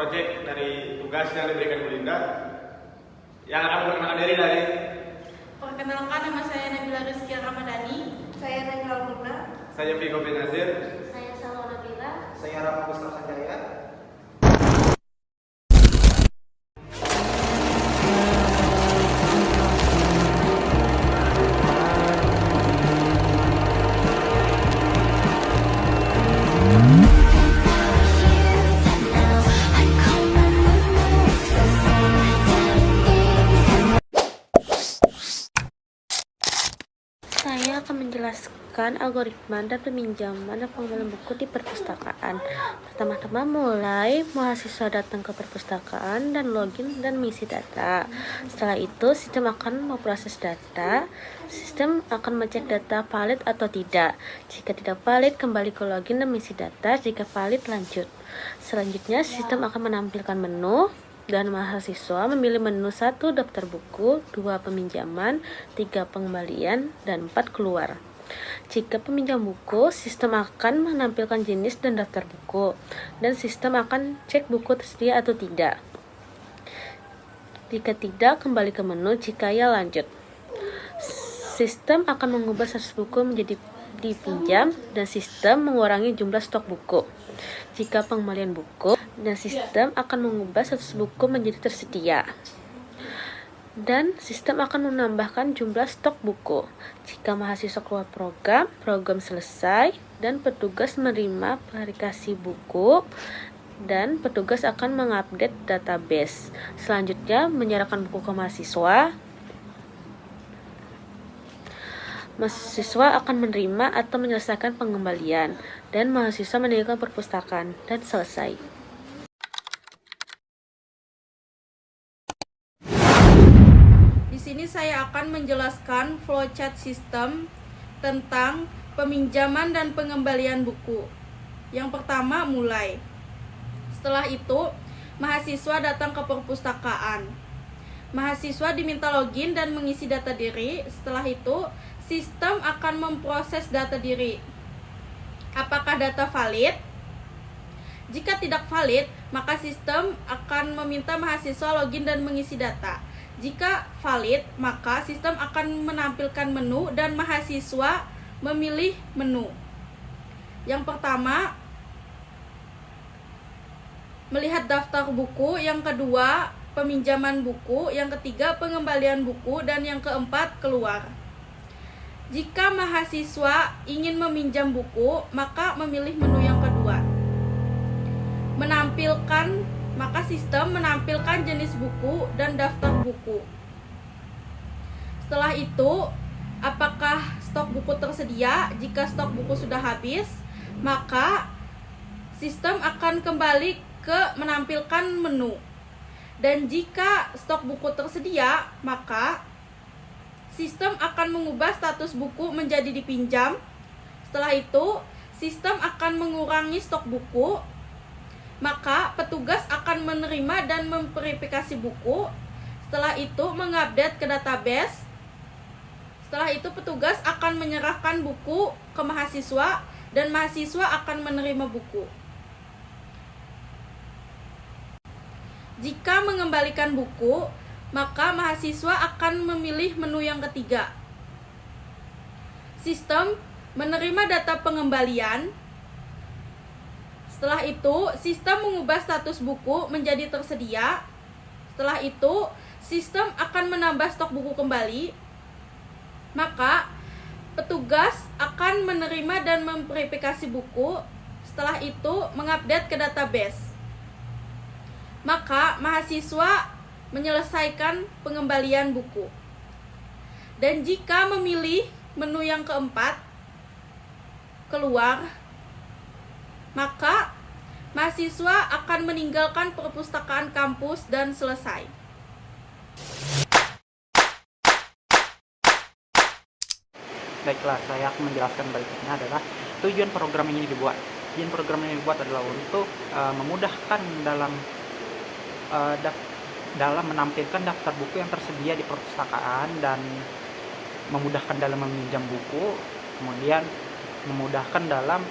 proyek dari tugas yang diberikan Bu Linda. Yang akan memperkenalkan diri dari Perkenalkan, nama saya Nabila Rizky Ramadhani. Saya Nabila Murna. saya Vigo Benazir. Saya Salwa Nabila. Saya Rama Gustaf Sanjaya. Saya akan menjelaskan algoritma dan peminjaman dan pengembalian buku di perpustakaan. Pertama-tama mulai mahasiswa datang ke perpustakaan dan login dan mengisi data. Setelah itu, sistem akan memproses data. Sistem akan mengecek data valid atau tidak. Jika tidak valid, kembali ke login dan mengisi data. Jika valid, lanjut. Selanjutnya, sistem akan menampilkan menu dan mahasiswa memilih menu 1 daftar buku, 2 peminjaman, 3 pengembalian, dan 4 keluar. Jika peminjam buku, sistem akan menampilkan jenis dan daftar buku, dan sistem akan cek buku tersedia atau tidak. Jika tidak, kembali ke menu. Jika ya, lanjut. Sistem akan mengubah 100 buku menjadi dipinjam, dan sistem mengurangi jumlah stok buku. Jika pengembalian buku, dan sistem akan mengubah 100 buku menjadi tersedia. Dan sistem akan menambahkan jumlah stok buku. Jika mahasiswa keluar program, program selesai, dan petugas menerima verifikasi buku, dan petugas akan mengupdate database. Selanjutnya, menyerahkan buku ke mahasiswa. Mahasiswa akan menerima atau menyelesaikan pengembalian, dan mahasiswa meninggalkan perpustakaan, dan selesai. Di sini saya akan menjelaskan flowchart sistem tentang peminjaman dan pengembalian buku. Yang pertama, mulai. Setelah itu, mahasiswa datang ke perpustakaan. Mahasiswa diminta login dan mengisi data diri. Setelah itu, sistem akan memproses data diri. Apakah data valid? Jika tidak valid, maka sistem akan meminta mahasiswa login dan mengisi data. Jika valid, maka sistem akan menampilkan menu dan mahasiswa memilih menu. Yang pertama, melihat daftar buku. Yang kedua, peminjaman buku. Yang ketiga, pengembalian buku. Dan yang keempat, keluar. Jika mahasiswa ingin meminjam buku, maka memilih menu yang kedua. Maka sistem menampilkan jenis buku dan daftar buku. Setelah itu, apakah stok buku tersedia? Jika stok buku sudah habis, maka sistem akan kembali ke menampilkan menu. Dan jika stok buku tersedia, maka sistem akan mengubah status buku menjadi dipinjam. Setelah itu, sistem akan mengurangi stok buku. Maka petugas akan menerima dan memverifikasi buku. Setelah itu, mengupdate ke database. Setelah itu, petugas akan menyerahkan buku ke mahasiswa dan mahasiswa akan menerima buku. Jika mengembalikan buku, maka mahasiswa akan memilih menu yang ketiga. Sistem menerima data pengembalian. Setelah itu, sistem mengubah status buku menjadi tersedia. Setelah itu, sistem akan menambah stok buku kembali. Maka, petugas akan menerima dan memverifikasi buku. Setelah itu, mengupdate ke database. Maka, mahasiswa menyelesaikan pengembalian buku. Dan jika memilih menu yang keempat, keluar, maka mahasiswa akan meninggalkan perpustakaan kampus dan selesai. Baiklah, saya akan menjelaskan berikutnya adalah tujuan program ini dibuat. Tujuan program ini dibuat adalah untuk memudahkan dalam menampilkan daftar buku yang tersedia di perpustakaan dan memudahkan dalam meminjam buku, kemudian memudahkan dalam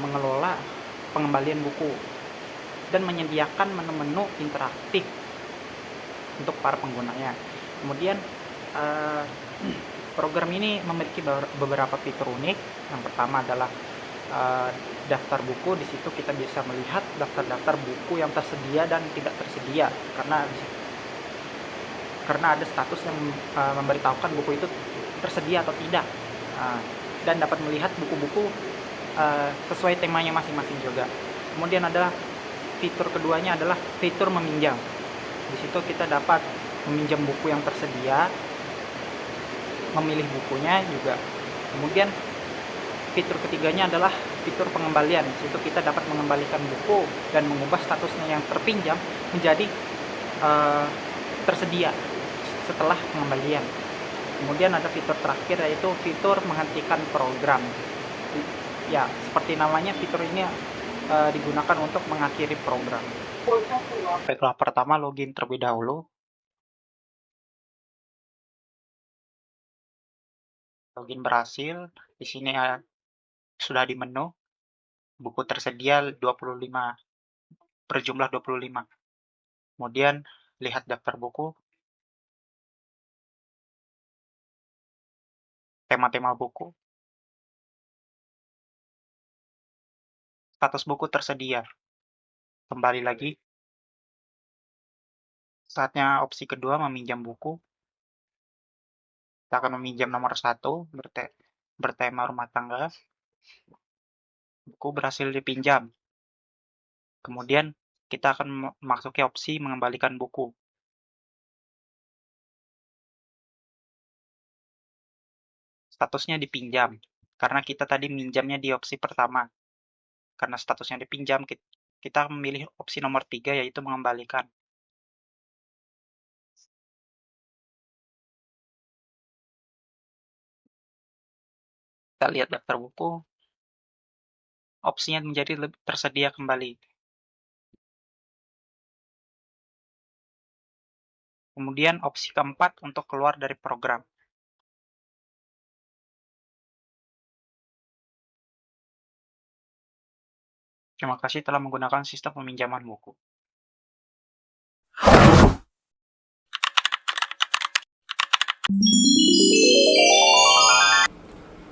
mengelola pengembalian buku. dan menyediakan menu-menu interaktif untuk para penggunanya. Kemudian program ini memiliki beberapa fitur unik. Yang pertama adalah daftar buku. Di situ kita bisa melihat daftar-daftar buku yang tersedia dan tidak tersedia, karena ada status yang memberitahukan buku itu tersedia atau tidak, dan dapat melihat buku-buku sesuai temanya masing-masing juga. Kemudian ada fitur keduanya adalah fitur meminjam. Di situ kita dapat meminjam buku yang tersedia, memilih bukunya juga. Kemudian fitur ketiganya adalah fitur pengembalian. Di situ kita dapat mengembalikan buku dan mengubah statusnya yang terpinjam menjadi tersedia setelah pengembalian. Kemudian ada fitur terakhir, yaitu fitur menghentikan program. Ya, seperti namanya, fitur ini digunakan untuk mengakhiri program. Baiklah, pertama login terlebih dahulu. Login berhasil. Di sini sudah di menu. Buku tersedia 25, berjumlah 25. Kemudian lihat daftar buku. Tema-tema buku. Status buku tersedia. Kembali lagi. Saatnya opsi kedua, meminjam buku. Kita akan meminjam nomor 1, bertema rumah tangga. Buku berhasil dipinjam. Kemudian kita akan memasuki opsi mengembalikan buku. Statusnya dipinjam, karena kita tadi minjamnya di opsi pertama. Karena statusnya dipinjam, kita memilih opsi nomor 3, yaitu mengembalikan. Kita lihat daftar buku, opsinya menjadi tersedia kembali. Kemudian opsi keempat untuk keluar dari program. Terima kasih telah menggunakan sistem peminjaman buku.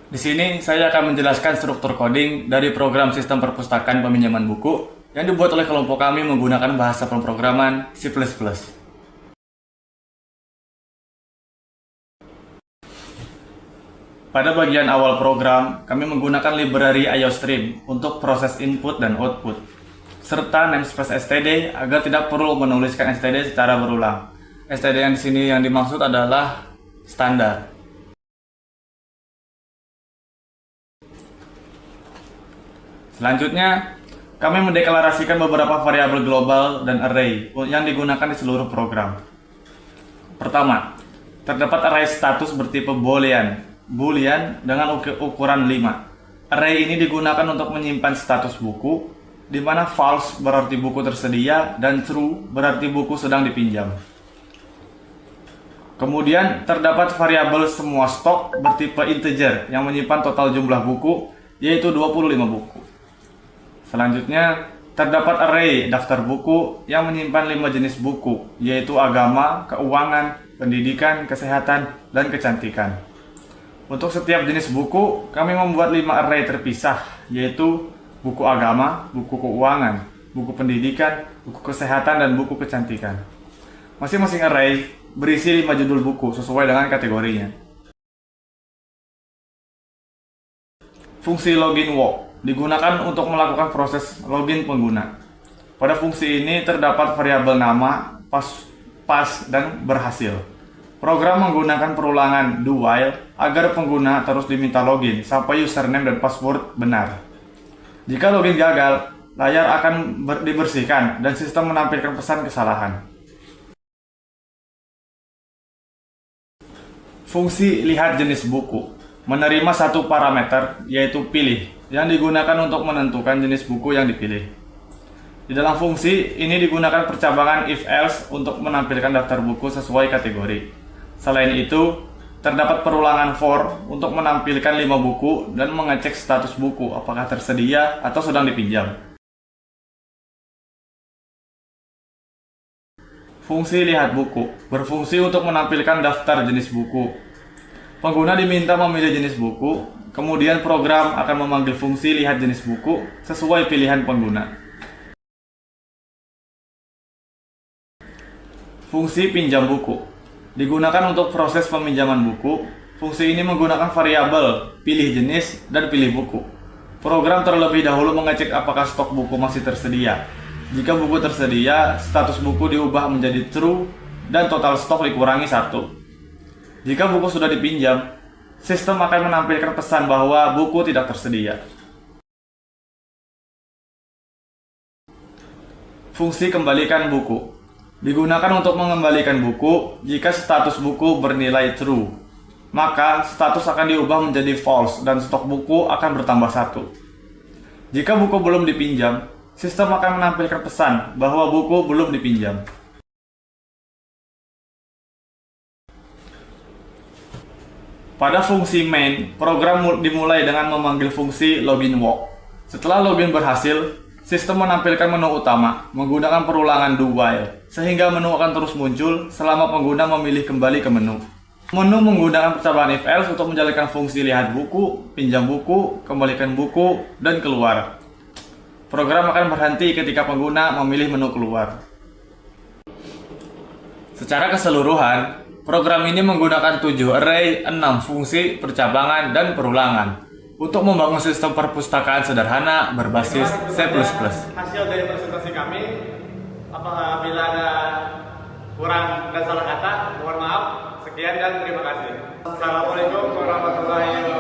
Di sini saya akan menjelaskan struktur coding dari program sistem perpustakaan peminjaman buku yang dibuat oleh kelompok kami menggunakan bahasa pemrograman C++. Pada bagian awal program, kami menggunakan library IOStream untuk proses input dan output, serta namespace std agar tidak perlu menuliskan std secara berulang. Std yang di sini yang dimaksud adalah standar. Selanjutnya, kami mendeklarasikan beberapa variabel global dan array yang digunakan di seluruh program. Pertama, terdapat array status bertipe boolean dengan ukuran 5. Array ini digunakan untuk menyimpan status buku, di mana false berarti buku tersedia dan true berarti buku sedang dipinjam. Kemudian terdapat variabel semua stok bertipe integer yang menyimpan total jumlah buku, yaitu 25 buku. Selanjutnya, terdapat array daftar buku yang menyimpan 5 jenis buku, yaitu agama, keuangan, pendidikan, kesehatan, dan kecantikan. Untuk setiap jenis buku, kami membuat 5 array terpisah, yaitu buku agama, buku keuangan, buku pendidikan, buku kesehatan, dan buku kecantikan. Masing-masing array berisi 5 judul buku sesuai dengan kategorinya. Fungsi login walk digunakan untuk melakukan proses login pengguna. Pada fungsi ini terdapat variabel nama, pas, dan berhasil. Program menggunakan perulangan do while agar pengguna terus diminta login sampai username dan password benar. Jika login gagal, layar akan dibersihkan dan sistem menampilkan pesan kesalahan. Fungsi lihat jenis buku menerima satu parameter, yaitu pilih, yang digunakan untuk menentukan jenis buku yang dipilih. Di dalam fungsi ini digunakan percabangan if-else untuk menampilkan daftar buku sesuai kategori. Selain itu, terdapat perulangan for untuk menampilkan 5 buku dan mengecek status buku apakah tersedia atau sedang dipinjam. Fungsi lihat buku berfungsi untuk menampilkan daftar jenis buku. Pengguna diminta memilih jenis buku, kemudian program akan memanggil fungsi lihat jenis buku sesuai pilihan pengguna. Fungsi pinjam buku digunakan untuk proses peminjaman buku. Fungsi ini menggunakan variabel pilih jenis dan pilih buku. Program terlebih dahulu mengecek apakah stok buku masih tersedia. Jika buku tersedia, status buku diubah menjadi true dan total stok dikurangi 1. Jika buku sudah dipinjam, sistem akan menampilkan pesan bahwa buku tidak tersedia. Fungsi kembalikan buku digunakan untuk mengembalikan buku jika status buku bernilai true. Maka status akan diubah menjadi false dan stok buku akan bertambah 1. Jika buku belum dipinjam, sistem akan menampilkan pesan bahwa buku belum dipinjam. Pada fungsi main, program dimulai dengan memanggil fungsi login walk. Setelah login berhasil, sistem menampilkan menu utama menggunakan perulangan do while, sehingga menu akan terus muncul selama pengguna memilih kembali ke menu. Menu menggunakan percobaan if else untuk menjalankan fungsi lihat buku, pinjam buku, kembalikan buku, dan keluar. Program akan berhenti ketika pengguna memilih menu keluar. Secara keseluruhan, program ini menggunakan 7 array, 6 fungsi, percabangan, dan perulangan untuk membangun sistem perpustakaan sederhana berbasis C++. Hasil dari presentasi kami, apabila ada kurang dan salah kata, mohon maaf. Sekian dan terima kasih. Assalamualaikum warahmatullahi wabarakatuh.